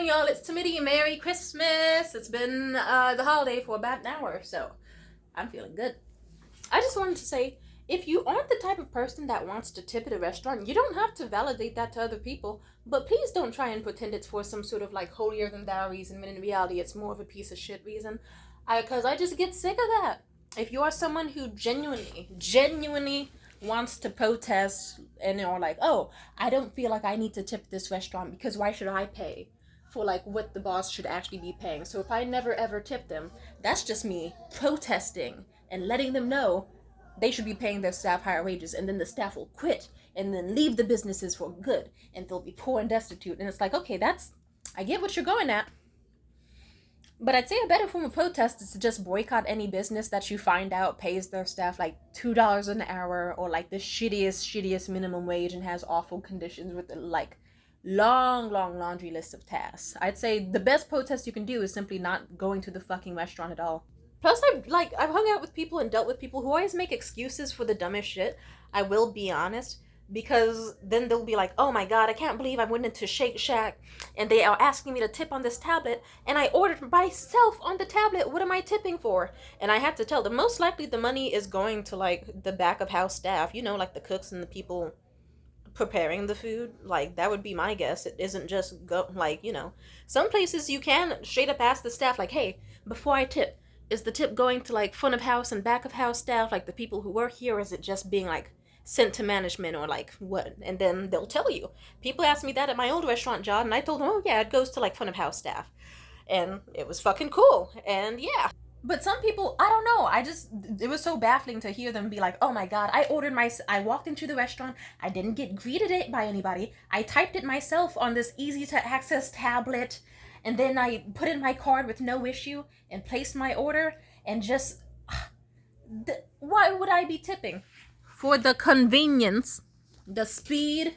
y'all? It's Timidity. Merry Christmas. It's been the holiday for about an hour, so I'm feeling good. I just wanted to say, if you aren't the type of person that wants to tip at a restaurant, you don't have to validate that to other people, but please don't try and pretend it's for some sort of like holier than thou reason, when in reality it's more of a piece of shit reason. Because I just get sick of that. If you are someone who genuinely wants to protest and are like, oh, I don't feel like I need to tip this restaurant because why should I pay for like what the boss should actually be paying? So if I never ever tip them, that's just me protesting and letting them know they should be paying their staff higher wages, and then the staff will quit and then leave the businesses for good and they'll be poor and destitute. And it's like, okay, I get what you're going at. But I'd say a better form of protest is to just boycott any business that you find out pays their staff like $2 an hour or like the shittiest minimum wage and has awful conditions with the like long laundry list of tasks. I'd say the best protest you can do is simply not going to the fucking restaurant at all. Plus, I've hung out with people and dealt with people who always make excuses for the dumbest shit. I will be honest. Because then they'll be like, oh my god, I can't believe I went into Shake Shack and they are asking me to tip on this tablet and I ordered myself on the tablet. What am I tipping for? And I have to tell them, most likely the money is going to like the back of house staff, you know, like the cooks and the people preparing the food. Like that would be my guess. It isn't just like, you know, some places you can straight up ask the staff like, hey, before I tip, is the tip going to like front of house and back of house staff, like the people who work here, or is it just being like sent to management or like what? And then they'll tell you. People asked me that at my old restaurant job and I told them, oh yeah, it goes to like front of house staff. And it was fucking cool. And yeah. But some people, I don't know, it was so baffling to hear them be like, oh my god, I walked into the restaurant, I didn't get greeted by anybody, I typed it myself on this easy to access tablet, and then I put in my card with no issue and placed my order, and just, why would I be tipping? For the convenience, the speed,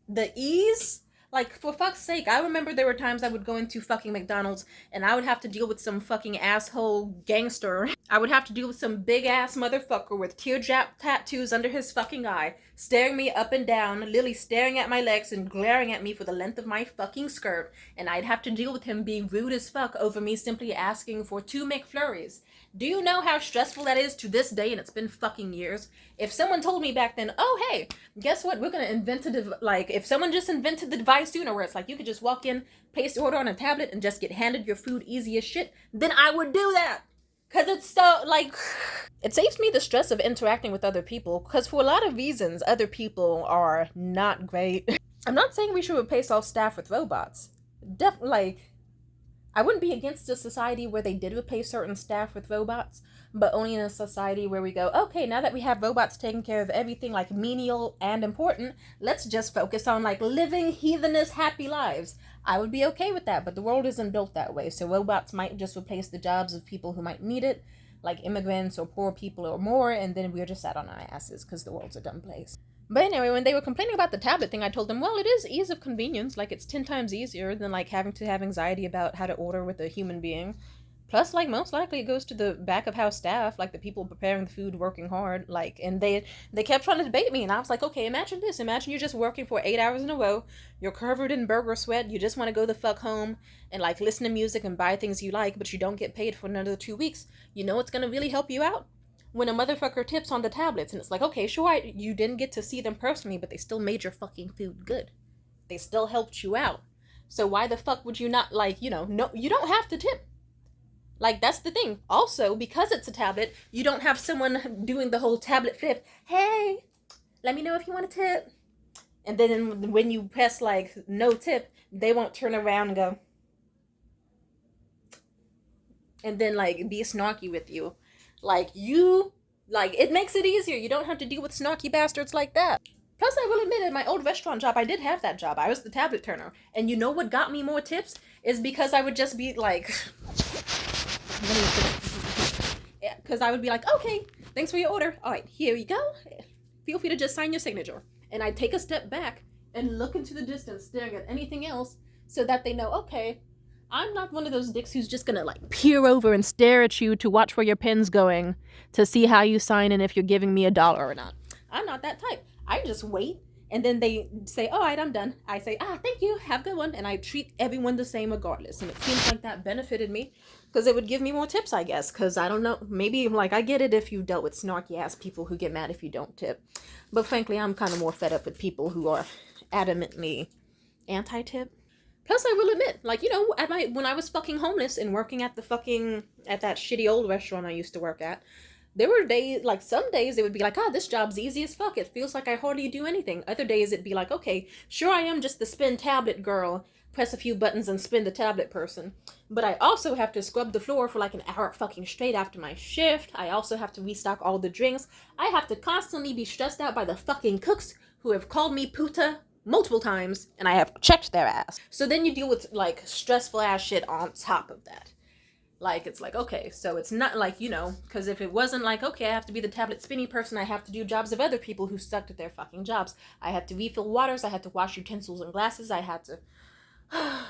the ease? Like, for fuck's sake, I remember there were times I would go into fucking McDonald's and I would have to deal with some fucking asshole gangster. I would have to deal with some big ass motherfucker with teardrop tattoos under his fucking eye, staring me up and down, literally staring at my legs and glaring at me for the length of my fucking skirt. And I'd have to deal with him being rude as fuck over me simply asking for 2 McFlurries. Do you know how stressful that is to this day? And it's been fucking years. If someone told me back then, oh hey, guess what, we're gonna invent if someone just invented the device sooner where it's like you could just walk in, place the order on a tablet and just get handed your food easy as shit, then I would do that. Cause it's so like, it saves me the stress of interacting with other people, because for a lot of reasons other people are not great. I'm not saying we should replace all staff with robots. I wouldn't be against a society where they did replace certain staff with robots, but only in a society where we go, okay, now that we have robots taking care of everything like menial and important, let's just focus on like living heathenish happy lives. I would be okay with that, but the world isn't built that way, so robots might just replace the jobs of people who might need it, like immigrants or poor people or more, and then we're just sat on our asses because the world's a dumb place. But anyway, when they were complaining about the tablet thing, I told them, well, it is ease of convenience. Like, it's 10 times easier than, like, having to have anxiety about how to order with a human being. Plus, like, most likely it goes to the back of house staff, like, the people preparing the food, working hard, like, and they kept trying to debate me, and I was like, okay, imagine this. Imagine you're just working for 8 hours in a row, you're covered in burger sweat, you just want to go the fuck home and, like, listen to music and buy things you like, but you don't get paid for another 2 weeks. You know what's gonna really help you out? When a motherfucker tips on the tablets, and it's like, okay, sure, you didn't get to see them personally, but they still made your fucking food good. They still helped you out. So why the fuck would you not, like, you know, no, you don't have to tip. Like, that's the thing. Also, because it's a tablet, you don't have someone doing the whole tablet flip. Hey, let me know if you want to tip. And then when you press, like, no tip, they won't turn around and go. And then, like, be snarky with you. It makes it easier. You don't have to deal with snarky bastards like that. Plus, I will admit, at my old restaurant job, I did have that job. I was the tablet turner. And you know what got me more tips? Is because I would just be like... Because I would be like, okay, thanks for your order. All right, here you go. Feel free to just sign your signature. And I'd take a step back and look into the distance, staring at anything else, so that they know, okay, I'm not one of those dicks who's just gonna like peer over and stare at you to watch where your pen's going to see how you sign and if you're giving me $1 or not. I'm not that type. I just wait And then they say, all right, I'm done. I say, thank you, have a good one. And I treat everyone the same regardless. And it seems like that benefited me because it would give me more tips, I guess. Because I don't know, maybe like I get it if you've dealt with snarky ass people who get mad if you don't tip. But frankly, I'm kind of more fed up with people who are adamantly anti-tip. Plus, I will admit, like, you know, when I was fucking homeless and working at at that shitty old restaurant I used to work at, there were days, like some days it would be like, this job's easy as fuck. It feels like I hardly do anything. Other days it'd be like, okay, sure I am just the spin tablet girl, press a few buttons and spin the tablet person. But I also have to scrub the floor for like an hour fucking straight after my shift. I also have to restock all the drinks. I have to constantly be stressed out by the fucking cooks who have called me puta multiple times, and I have checked their ass. So then you deal with, like, stressful ass shit on top of that. Like, it's like, okay, so it's not like, you know, because if it wasn't like, okay, I have to be the tablet spinny person, I have to do jobs of other people who sucked at their fucking jobs. I had to refill waters, I had to wash utensils and glasses, I had to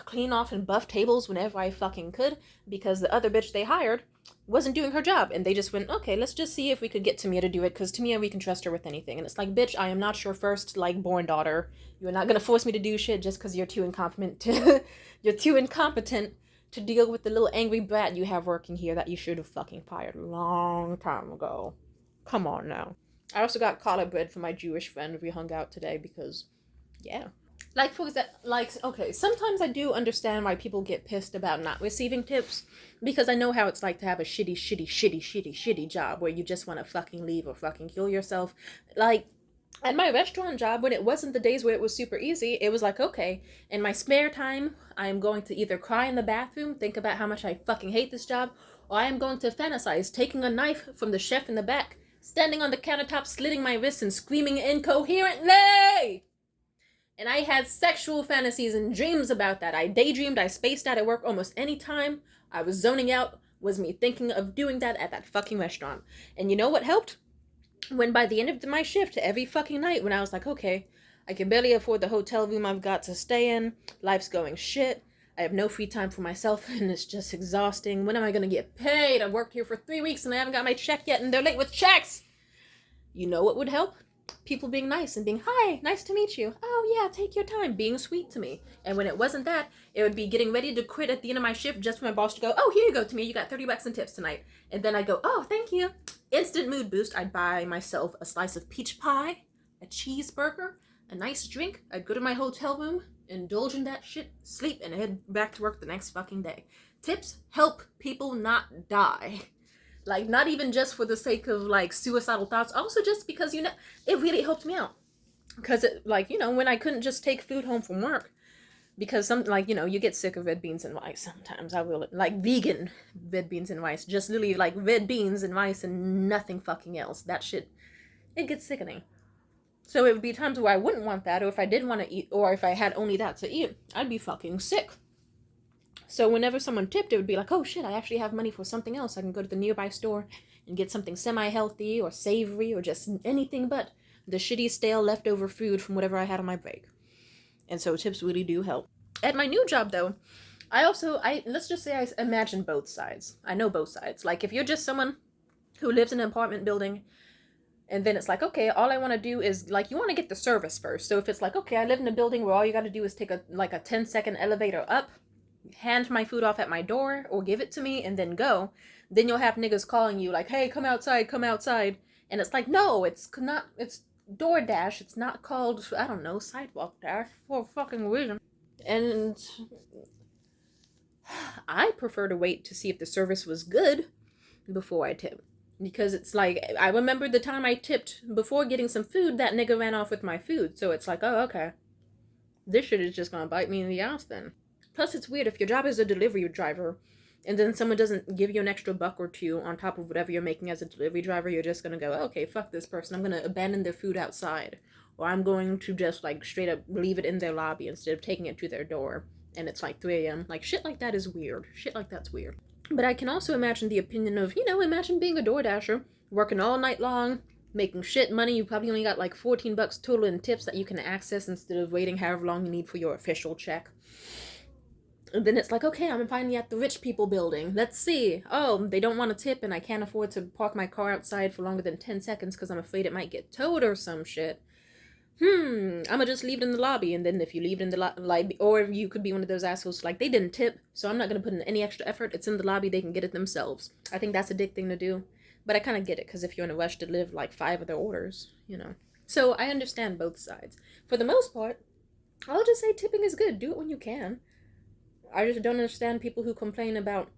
clean off and buff tables whenever I fucking could, because the other bitch they hired wasn't doing her job, and they just went, okay, let's just see if we could get Tamia to do it, because Tamia, we can trust her with anything. And it's like, bitch, I am not your first, like, born daughter. You're not gonna force me to do shit just because you're too incompetent to deal with the little angry brat you have working here that you should have fucking fired a long time ago. Come on now. I also got challah bread for my Jewish friend we hung out today because, yeah. Like, for example, like, okay, sometimes I do understand why people get pissed about not receiving tips, because I know how it's like to have a shitty job where you just want to fucking leave or fucking kill yourself. Like, at my restaurant job, when it wasn't the days where it was super easy, it was like, okay, in my spare time, I am going to either cry in the bathroom, think about how much I fucking hate this job, or I am going to fantasize taking a knife from the chef in the back, standing on the countertop, slitting my wrists and screaming incoherently! And I had sexual fantasies and dreams about that. I daydreamed, I spaced out at work almost any time. I was zoning out, was me thinking of doing that at that fucking restaurant. And you know what helped? When by the end of my shift, every fucking night, when I was like, okay, I can barely afford the hotel room I've got to stay in, life's going shit, I have no free time for myself, and it's just exhausting. When am I gonna get paid? I've worked here for 3 weeks and I haven't got my check yet, and they're late with checks! You know what would help? People being nice and being, hi, nice to meet you. Oh yeah, take your time, being sweet to me. And when it wasn't that, it would be getting ready to quit at the end of my shift just for my boss to go, oh, here you go, Tamia, you got $30 in tips tonight. And then I'd go, oh, thank you. Instant mood boost. I'd buy myself a slice of peach pie, a cheeseburger, a nice drink. I'd go to my hotel room, indulge in that shit, sleep, and head back to work the next fucking day. Tips help people not die. Like, not even just for the sake of, like, suicidal thoughts, also just because, you know, it really helped me out. Because, like, you know, when I couldn't just take food home from work, because some, like, you know, you get sick of red beans and rice sometimes. I will, like, vegan red beans and rice. Just literally, like, red beans and rice and nothing fucking else. That shit, it gets sickening. So it would be times where I wouldn't want that, or if I did want to eat, or if I had only that to eat, I'd be fucking sick. So whenever someone tipped, it would be like, oh shit, I actually have money for something else. I can go to the nearby store and get something semi-healthy or savory or just anything but the shitty, stale, leftover food from whatever I had on my break. And so tips really do help. At my new job, though, let's just say I imagine both sides. I know both sides. Like, if you're just someone who lives in an apartment building, and then it's like, okay, all I want to do is, like, you want to get the service first. So if it's like, okay, I live in a building where all you got to do is take a 10-second elevator up, hand my food off at my door or give it to me and then go, then you'll have niggas calling you like, hey, come outside. And it's like, no, it's not, it's DoorDash. It's not called, I don't know, Sidewalk Dash for a fucking reason. And I prefer to wait to see if the service was good before I tip. Because it's like, I remember the time I tipped before getting some food, that nigga ran off with my food. So it's like, oh, okay. This shit is just gonna bite me in the ass then. Plus, it's weird if your job is a delivery driver and then someone doesn't give you an extra $1 or $2 on top of whatever you're making as a delivery driver, you're just going to go, okay, fuck this person. I'm going to abandon their food outside. Or I'm going to just, like, straight up leave it in their lobby instead of taking it to their door. And it's like 3 a.m. Like, shit like that is weird. Shit like that's weird. But I can also imagine the opinion of, you know, imagine being a DoorDasher, working all night long, making shit money. You probably only got like $14 total in tips that you can access instead of waiting however long you need for your official check. And then it's like, okay, I'm finally at the rich people building. Let's see. Oh, they don't want to tip and I can't afford to park my car outside for longer than 10 seconds because I'm afraid it might get towed or some shit. I'ma just leave it in the lobby. And then if you leave it in the lobby, or you could be one of those assholes like, they didn't tip, so I'm not gonna put in any extra effort. It's in the lobby, they can get it themselves. I think that's a dick thing to do. But I kind of get it, because if you're in a rush to live like 5 other orders, you know. So I understand both sides. For the most part, I'll just say tipping is good. Do it when you can. I just don't understand people who complain about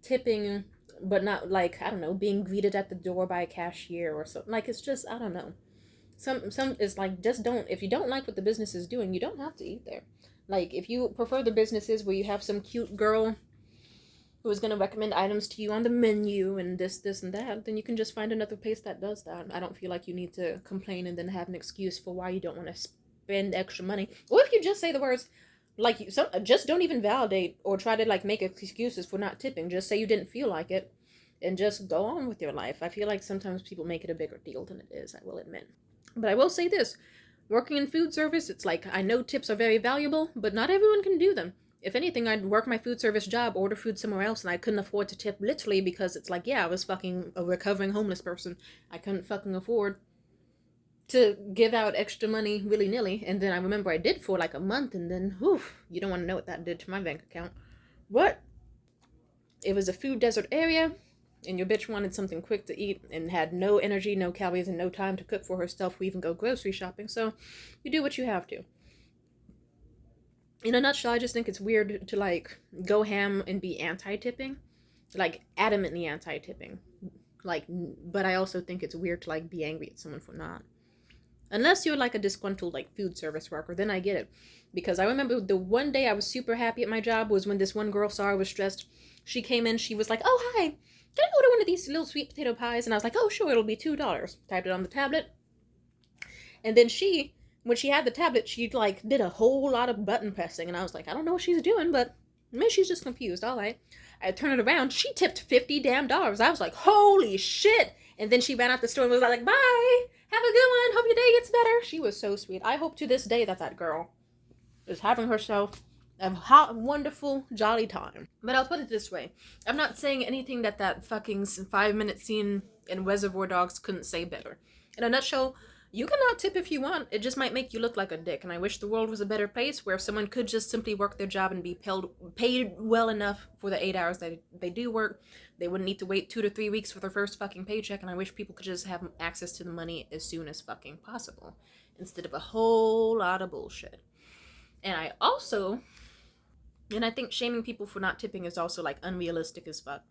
tipping, but not, like, I don't know, being greeted at the door by a cashier or something. Like, it's just, I don't know. Some is like, just don't, if you don't like what the business is doing, you don't have to eat there. Like, if you prefer the businesses where you have some cute girl who is going to recommend items to you on the menu and this, and that, then you can just find another place that does that. I don't feel like you need to complain and then have an excuse for why you don't want to spend extra money. Or if you just say the words, like, just don't even validate or try to, like, make excuses for not tipping. Just say you didn't feel like it and just go on with your life. I feel like sometimes people make it a bigger deal than it is, I will admit. But I will say this, working in food service, it's like, I know tips are very valuable, but not everyone can do them. If anything, I'd work my food service job, order food somewhere else, and I couldn't afford to tip, literally, because it's like, yeah, I was fucking a recovering homeless person. I couldn't fucking afford to give out extra money willy-nilly. And then I remember I did for like a month, and then, oof, you don't want to know what that did to my bank account. But it was a food desert area, and your bitch wanted something quick to eat and had no energy, no calories, and no time to cook for herself or even go grocery shopping. So you do what you have to. In a nutshell, I just think it's weird to, like, go ham and be anti-tipping. Like, adamantly anti-tipping. Like, but I also think it's weird to, like, be angry at someone for not. Unless you're, like, a disgruntled, like, food service worker, then I get it. Because I remember the one day I was super happy at my job was when this one girl saw I was stressed. She came in, she was like, oh, hi, can I order one of these little sweet potato pies? And I was like, oh, sure, it'll be $2. Typed it on the tablet. And then when she had the tablet, she, like, did a whole lot of button pressing. And I was like, I don't know what she's doing, but maybe she's just confused. All right. I turned it around. She tipped $50 damn. I was like, holy shit. And then she ran out the store and was like, bye. Have a good one. Hope your day gets better. She was so sweet. I hope to this day that girl is having herself a hot, wonderful, jolly time. But I'll put it this way. I'm not saying anything that fucking 5-minute scene in Reservoir Dogs couldn't say better. In a nutshell, you cannot tip if you want. It just might make you look like a dick. And I wish the world was a better place where someone could just simply work their job and be paid well enough for the 8 hours that they do work. They wouldn't need to wait 2 to 3 weeks for their first fucking paycheck. And I wish people could just have access to the money as soon as fucking possible, instead of a whole lot of bullshit. And I think shaming people for not tipping is also, like, unrealistic as fuck.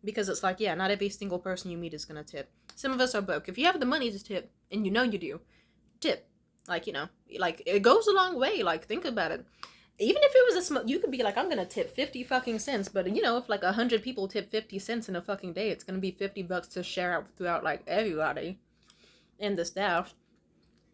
Because it's like, yeah, not every single person you meet is gonna tip. Some of us are broke. If you have the money to tip, and you know you do, tip. Like, you know, like, it goes a long way. Like, think about it. Even if it was you could be like, I'm gonna tip 50 fucking cents. But, you know, if, like, 100 people tip 50 cents in a fucking day, it's gonna be $50 to share out throughout, like, everybody and the staff.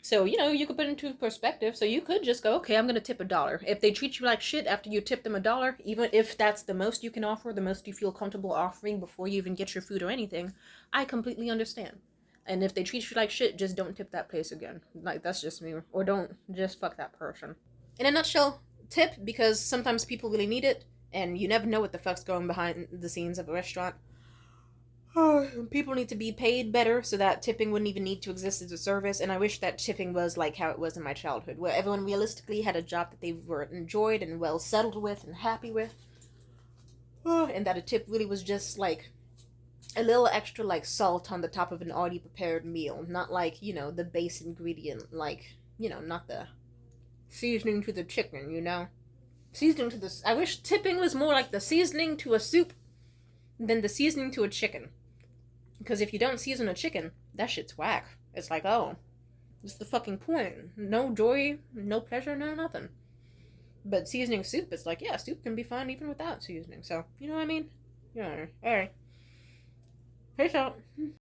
So, you know, you could put it into perspective. So you could just go, okay, I'm going to tip $1. If they treat you like shit after you tip them $1, even if that's the most you can offer, the most you feel comfortable offering before you even get your food or anything, I completely understand. And if they treat you like shit, just don't tip that place again. Like, that's just me. Or don't, just fuck that person. In a nutshell, tip, because sometimes people really need it, and you never know what the fuck's going behind the scenes of a restaurant. People need to be paid better so that tipping wouldn't even need to exist as a service. And I wish that tipping was like how it was in my childhood, where everyone realistically had a job that they were enjoyed and well settled with and happy with. And that a tip really was just like a little extra, like, salt on the top of an already prepared meal. Not like, you know, the base ingredient, like, you know, not the seasoning to the chicken, you know? Seasoning to the... I wish tipping was more like the seasoning to a soup than the seasoning to a chicken. Because if you don't season a chicken, that shit's whack. It's like, oh, what's the fucking point? No joy, no pleasure, no nothing. But seasoning soup, it's like, yeah, soup can be fine even without seasoning. So, you know what I mean? Yeah, alright. Peace out.